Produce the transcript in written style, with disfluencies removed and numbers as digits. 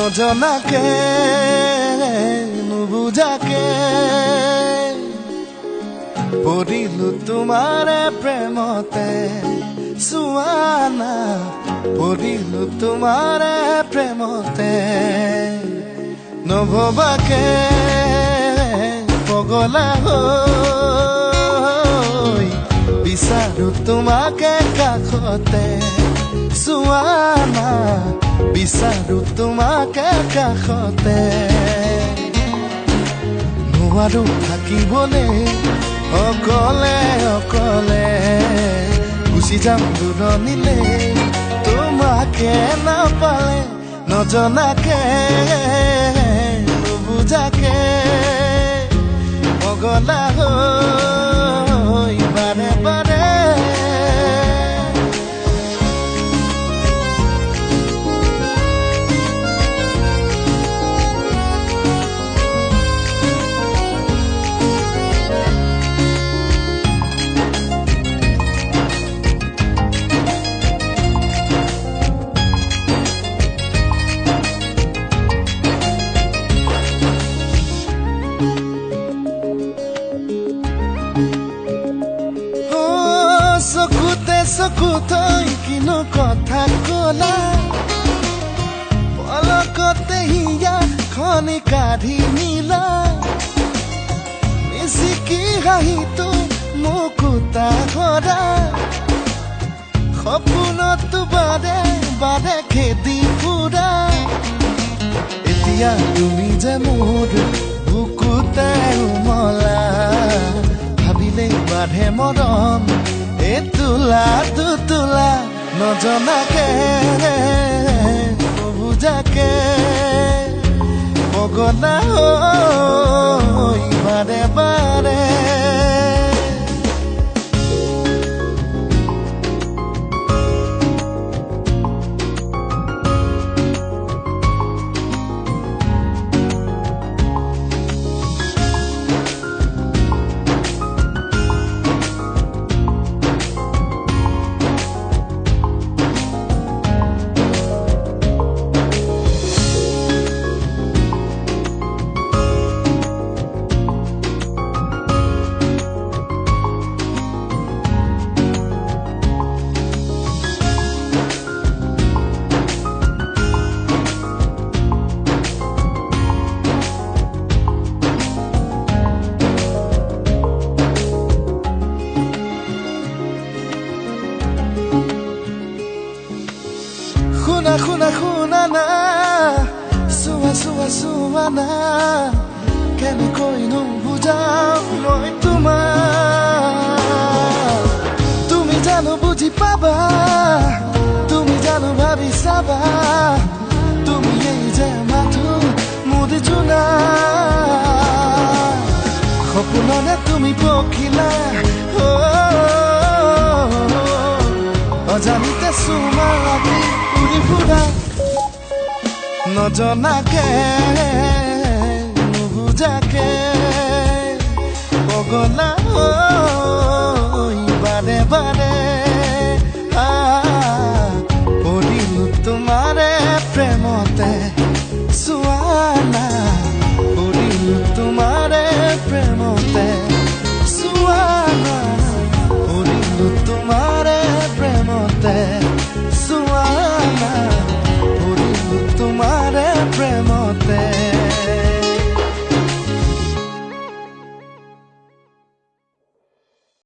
নজনাকে নুবুজাকে পৰিলো তোমাৰে প্ৰেমতে সুৱানা পৰিলো তোমাৰে প্ৰেমতে নভবাকে পগলা হৈ বিচাৰো তোমাকে কাষতে সুৱানা বিচাৰো তোমাকে কাষতে নোৱাৰো থাকিবলৈ অকলে অকলে গুচি যাম দূৰণিলে তোমাকে নাপালে নজনাকে নুবুজাকে পগলা হৈ বাৰে বাৰে চকুতৈ কিনো কথা কলা পলকতে হিয়া খনি কাঢ়ি নিলা মিচিকি হাঁহিটো মুকুতা কৰা সপোনত বাৰে বাৰে খেদি ফুৰা এতিয়া তুমি যে মোৰ বুকুতে উমলা ভাবিলেই বাঢ়ে মৰম তুলা তুলা নজনাকে নুবুজাকে পগলা হৈ বাৰে বাৰে শুনা না চোৱা না কেনেকৈ নুবুজাও মই তোমাক তুমি জানো বুজি পাবা তুমি জানো ভাবি চাবা তুমি এই যে মাথো মুদি জোনা সপোনতে তুমি পখিলা অজানিতে চুমা লাগি উৰি ফুৰা নজনাকে নুবুজাকে পগলা